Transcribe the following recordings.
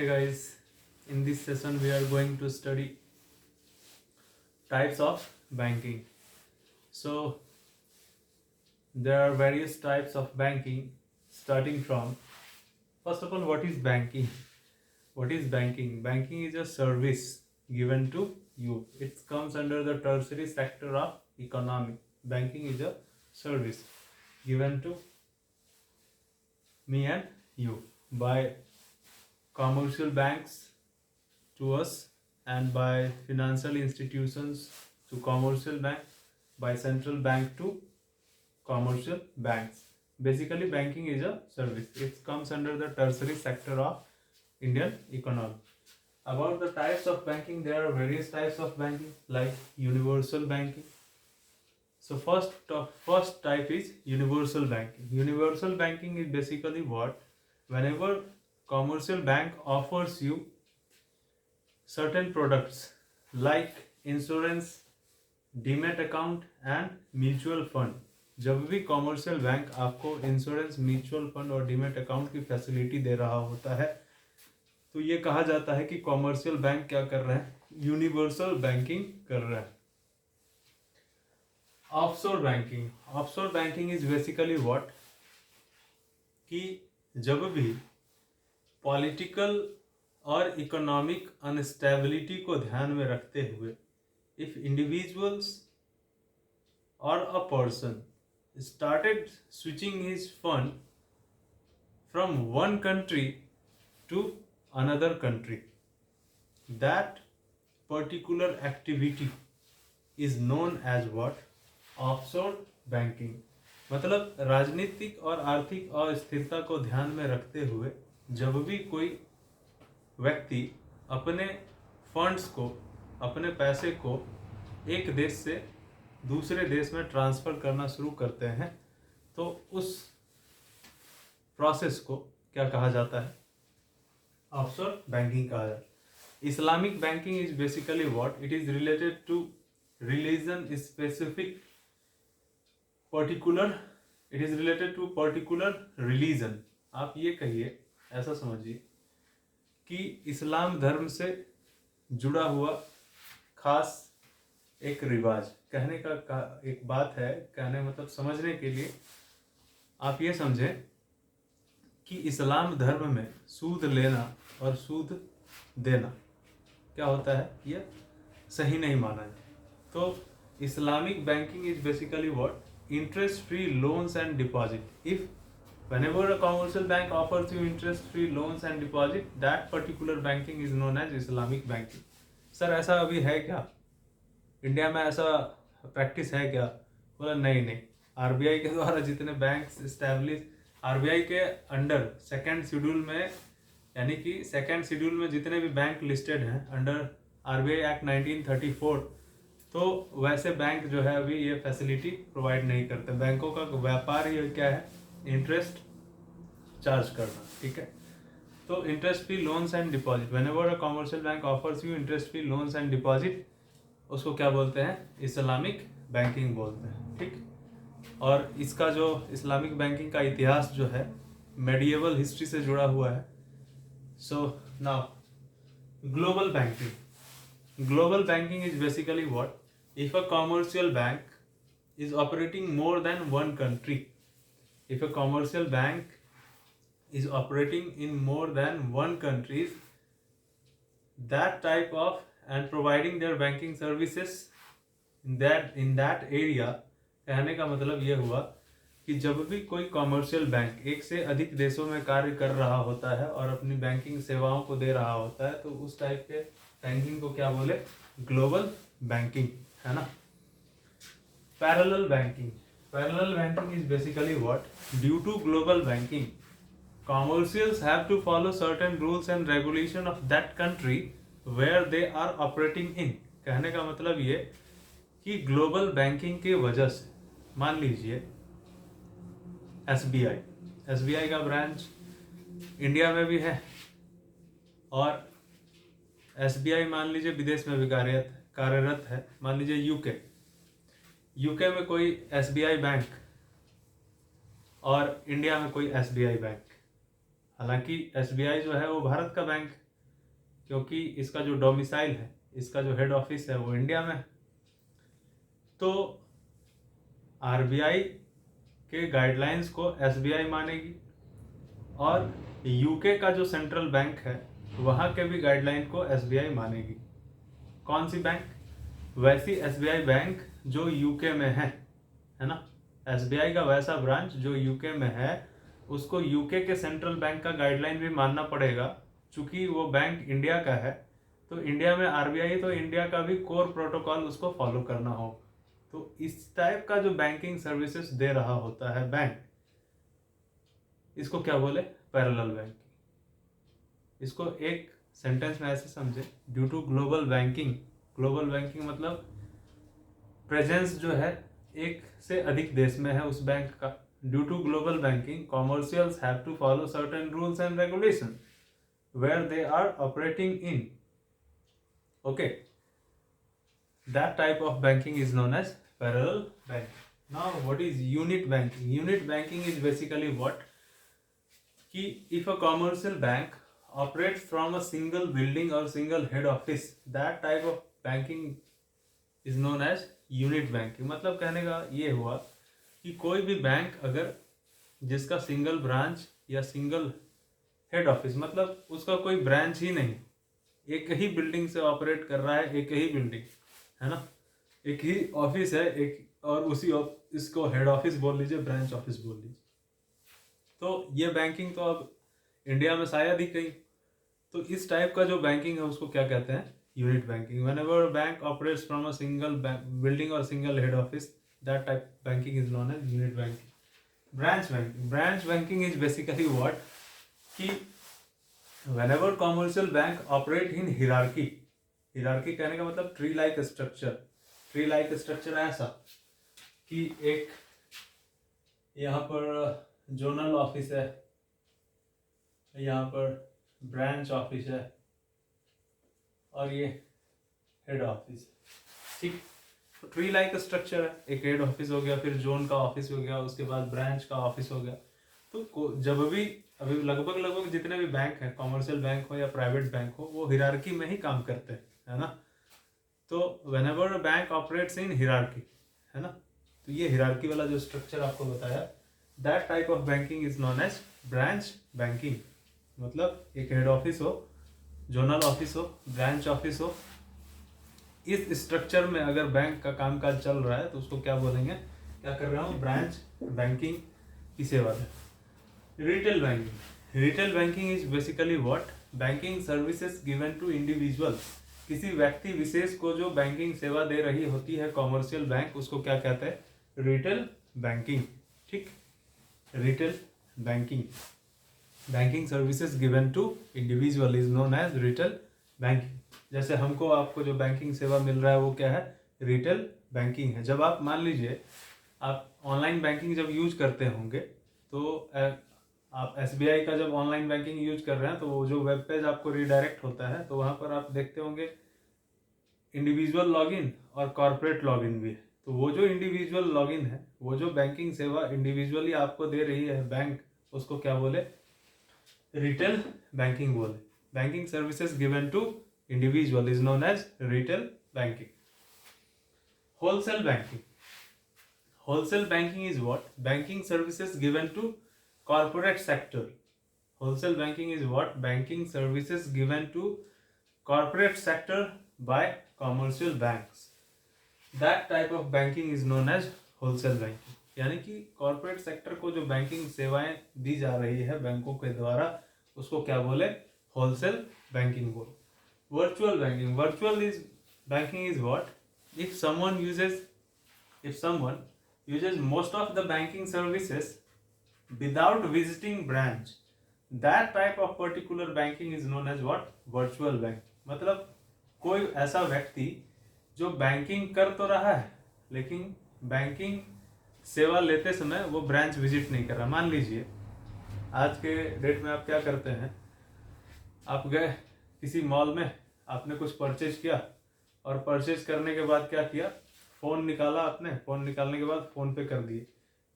Hey guys, in this session we are going to study types of banking. So there are various types of banking starting from, first of all, what is banking? What is banking? Banking is a service given to you. It comes under the tertiary sector of economy. Banking is a service given to me and you by commercial banks to us and by financial institutions to commercial bank, by central bank to commercial banks. Basically, banking is a service. It comes under the tertiary sector of Indian economy. About the types of banking, there are various types of banking like universal banking. So first type is universal banking. Universal banking is basically what? Whenever commercial bank offers you certain products like insurance, demat account and mutual fund. जब भी commercial bank आपको insurance, mutual fund और demat account की facility दे रहा होता है तो ये कहा जाता है कि कॉमर्शियल बैंक क्या कर रहा है? यूनिवर्सल बैंकिंग कर रहा है. Offshore banking. Offshore banking is basically what? कि जब भी पॉलिटिकल और इकोनॉमिक अनस्टेबिलिटी को ध्यान में रखते हुए if individuals or a person started switching his fund from one country to another country, that particular activity is known as what? Offshore banking. मतलब राजनीतिक और आर्थिक अस्थिरता को ध्यान में रखते हुए जब भी कोई व्यक्ति अपने फंड्स को, अपने पैसे को एक देश से दूसरे देश में ट्रांसफ़र करना शुरू करते हैं तो उस प्रोसेस को क्या कहा जाता है? ऑफशोर बैंकिंग कहा जाता है. Islamic banking is basically what? It is related to religion specific particular. It is related to particular religion. आप ये कहिए, ऐसा समझिए कि इस्लाम धर्म से जुड़ा हुआ खास एक रिवाज. कहने का एक बात है, कहने मतलब समझने के लिए आप ये समझें कि इस्लाम धर्म में सूद लेना और सूद देना क्या होता है? ये सही नहीं माना है. तो Islamic banking is basically what? Interest free loans and deposit. If whenever a commercial bank offers you interest free loans and deposit, that particular banking is known as Islamic banking. Sir ऐसा अभी है क्या? India में ऐसा practice है क्या? बोला नहीं. आरबीआई के द्वारा जितने बैंक्स इस्टेब्लिश, आरबीआई के अंडर सेकेंड शेड्यूल में, यानी कि सेकेंड शेड्यूल में जितने भी बैंक लिस्टेड हैं अंडर आरबीआई एक्ट 1934, तो वैसे बैंक जो है अभी ये फैसिलिटी प्रोवाइड नहीं करते. बैंकों का व्यापार ये क्या है? इंटरेस्ट चार्ज करना. ठीक है. तो interest free loans and deposit, whenever a commercial bank offers you interest free loans and deposit, उसको क्या बोलते हैं? इस्लामिक बैंकिंग बोलते हैं. ठीक. और इसका जो इस्लामिक बैंकिंग का इतिहास जो है मेडिएवल हिस्ट्री से जुड़ा हुआ है. So now global banking. Global banking is basically what? If a commercial bank is operating more than one country. If a commercial bank is operating in more than one countries, that type of and providing their banking services in that area, कहने का मतलब ये हुआ कि जब भी कोई commercial bank एक से अधिक देशों में कार्य कर रहा होता है और अपनी बैंकिंग सेवाओं को दे रहा होता है तो उस टाइप के बैंकिंग को क्या बोले? ग्लोबल बैंकिंग, है ना. Parallel banking. Parallel banking is basically what? Due to global banking, commercials have to follow certain rules and regulation of that country where they are operating in. कहने का मतलब ये कि ग्लोबल बैंकिंग के वजह से मान लीजिए एसबीआई का ब्रांच इंडिया में भी है और एसबीआई मान लीजिए विदेश में भी कार्यरत है. मान लीजिए यूके में कोई एसबीआई बैंक और इंडिया में कोई एसबीआई बैंक. हालांकि एसबीआई जो है वो भारत का बैंक क्योंकि इसका जो डोमिसाइल है, इसका जो हेड ऑफिस है वो इंडिया में है। तो आरबीआई के गाइडलाइंस को एसबीआई मानेगी और यूके का जो सेंट्रल बैंक है वहाँ के भी गाइडलाइन को एसबीआई मानेगी। कौन सी बैंक? वैसी एसबीआई बैंक जो यूके में है ना। एसबीआई का वैसा ब्रांच जो यूके में है उसको यूके के सेंट्रल बैंक का गाइडलाइन भी मानना पड़ेगा, चूंकि वो बैंक इंडिया का है। तो इंडिया में आरबीआई, तो इंडिया का भी कोर प्रोटोकॉल उसको फॉलो करना हो। तो इस टाइप का जो बैंकिंग सर्विसेज दे रहा होता है बैंक, इसको क्या बोले? Parallel banking. इसको एक सेंटेंस में ऐसे समझे, due to global banking. Global banking मतलब प्रेजेंस जो है एक से अधिक देश में है उस बैंक का। Due to global banking, commercials have to follow certain rules and regulation where they are operating in. Okay, that type of banking is known as parallel banking. Now what is unit banking? Unit banking is basically what? कि if a commercial bank operates from a single building or single head office, that type of banking is known as unit banking. मतलब कहने का ये हुआ कि कोई भी bank अगर जिसका सिंगल ब्रांच या सिंगल हेड ऑफिस, मतलब उसका कोई ब्रांच ही नहीं, एक ही बिल्डिंग से ऑपरेट कर रहा है, एक ही बिल्डिंग है ना, एक ही ऑफिस है, एक और उसी इसको हेड ऑफिस बोल लीजिए, ब्रांच ऑफिस बोल लीजिए। तो ये बैंकिंग तो अब इंडिया में शायद ही कहीं। तो इस टाइप का जो बैंकिंग है उसको क्या कहते हैं? Unit banking. Whenever bank operates from a single building और single head office, that type banking is known as unit banking. Branch banking, branch banking is basically what कि whenever commercial bank operate in hierarchy. Hierarchy कहने का मतलब tree like structure. Tree like structure ऐसा कि एक यहाँ पर zonal office है, यहाँ पर ब्रांच ऑफिस है और ये हेड ऑफिस है, ठीक। तो ट्री लाइक स्ट्रक्चर है, एक हेड ऑफिस हो गया, फिर जोन का ऑफिस हो गया, उसके बाद ब्रांच का ऑफिस हो गया। तो जब भी अभी लगभग जितने भी बैंक हैं, कॉमर्शियल बैंक हो या प्राइवेट बैंक हो, वो हिरार्की में ही काम करते हैं, है ना। तो whenever bank operates in hierarchy, है ना, तो ये हिरार्की वाला जो स्ट्रक्चर आपको बताया, that type of banking is known as branch banking. मतलब एक हेड ऑफिस हो, जोनल ऑफिस हो, ब्रांच ऑफिस हो, इस स्ट्रक्चर में अगर बैंक का कामकाज चल रहा है तो उसको क्या बोलेंगे? क्या कर रहा हूँ? ब्रांच बैंकिंग की सेवा है। Retail banking, retail banking is basically what? Banking services given to individuals. किसी व्यक्ति विशेष को जो बैंकिंग सेवा दे रही होती है कॉमर्शियल बैंक, उसको क्या कहते हैं? रिटेल बैंकिंग, ठीक। Retail banking, banking services given to individual is known as retail banking. जैसे हमको आपको जो बैंकिंग सेवा मिल रहा है वो क्या है? रिटेल बैंकिंग है। जब आप मान लीजिए आप ऑनलाइन बैंकिंग जब यूज करते होंगे तो आप एसबीआई का जब ऑनलाइन बैंकिंग यूज कर रहे हैं तो वो जो वेब पेज आपको रिडायरेक्ट होता है तो वहाँ पर आप देखते होंगे इंडिविजुअल लॉगिन और कॉर्पोरेट लॉगिन भी है। तो वो जो इंडिविजुअल लॉगिन है, वो जो बैंकिंग सेवा इंडिविजुअली आपको दे रही है बैंक, उसको क्या बोले? रिटेल बैंकिंग बोले। Banking services given to individual is known as retail banking. Wholesale banking, wholesale banking is what? Banking services given to corporate sector. Wholesale banking is what? Banking services given to corporate sector by commercial banks. That type of banking is known as wholesale banking. यानी कि corporate sector को जो banking सेवाएं दी जा रही है बैंकों के द्वारा, उसको क्या बोले? होलसेल बैंकिंग बोले। Virtual banking, virtual is banking is what? If someone uses most of the banking services without visiting branch, that type of particular banking is known as what? Virtual banking. मतलब कोई ऐसा व्यक्ति जो banking कर तो रहा है लेकिन बैंकिंग सेवा लेते समय वो ब्रांच विजिट नहीं कर रहा। मान लीजिए आज के डेट में आप क्या करते हैं, आप गए किसी मॉल में, आपने कुछ परचेज किया और परचेज करने के बाद क्या किया? फ़ोन निकाला आपने, फ़ोन निकालने के बाद फ़ोन पे कर दिए,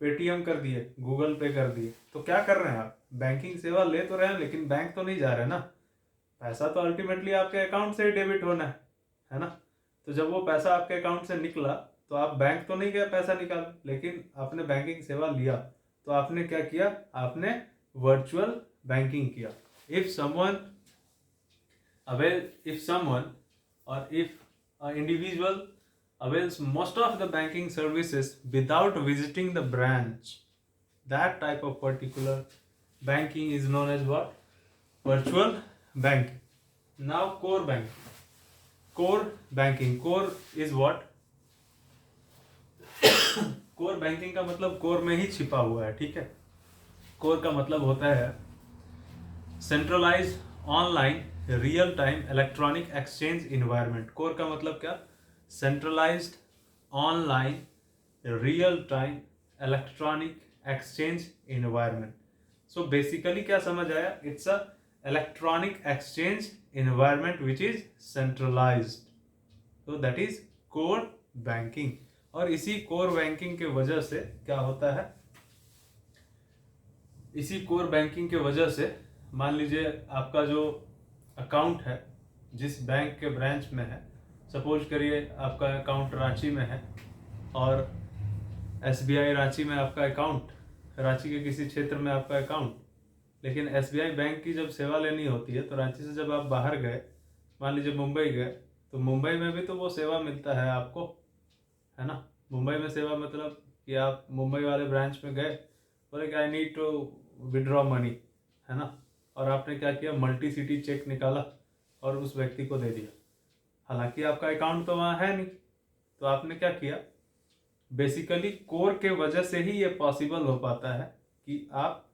पेटीएम कर दिए, गूगल पे कर दिए। तो क्या कर रहे हैं आप? बैंकिंग सेवा ले तो रहे हैं लेकिन बैंक तो नहीं जा रहे ना। पैसा तो अल्टीमेटली आपके अकाउंट से ही डेबिट होना है ना। तो जब वो पैसा आपके अकाउंट से निकला तो आप बैंक तो नहीं गए पैसा निकाल, लेकिन आपने बैंकिंग सेवा लिया तो आपने क्या किया, आपने वर्चुअल बैंकिंग किया। If someone or if an individual avails most of the banking services without visiting the branch, that type of particular banking is known as what? Virtual banking. Now core banking. Core is what? core banking का मतलब core में ही छिपा हुआ है, ठीक है। core का मतलब होता है centralise online real time electronic exchange environment. Core का मतलब क्या? Centralised online real time electronic exchange environment. So basically क्या समझ आया? It's a electronic exchange environment which is centralised, तो दैट इज कोर बैंकिंग। और इसी कोर बैंकिंग के वजह से क्या होता है, इसी कोर बैंकिंग के वजह से मान लीजिए आपका जो अकाउंट है जिस बैंक के ब्रांच में है, सपोज करिए आपका अकाउंट रांची में है और SBI रांची में आपका अकाउंट, रांची के किसी क्षेत्र में आपका अकाउंट, लेकिन SBI बैंक की जब सेवा लेनी होती है तो रांची से जब आप बाहर गए, मान लीजिए मुंबई गए, तो मुंबई में भी तो वो सेवा मिलता है आपको, है ना। मुंबई में सेवा मतलब कि आप मुंबई वाले ब्रांच में गए, बोले कि I need to withdraw money, है ना, और आपने क्या किया, मल्टी सिटी चेक निकाला और उस व्यक्ति को दे दिया। हालांकि आपका अकाउंट तो वहाँ है नहीं, तो आपने क्या किया, बेसिकली कोर के वजह से ही ये पॉसिबल हो पाता है कि आप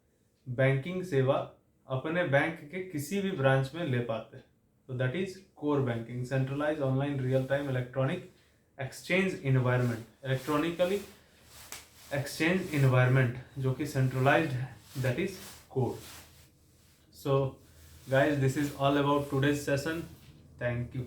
बैंकिंग सेवा अपने बैंक के किसी भी ब्रांच में ले पाते हैं। तो that is core banking, centralise online real time electronic exchange environment, electronically exchange environment जो कि सेंट्रलाइज्ड है, that is core. So guys, this is all about today's session. Thank you.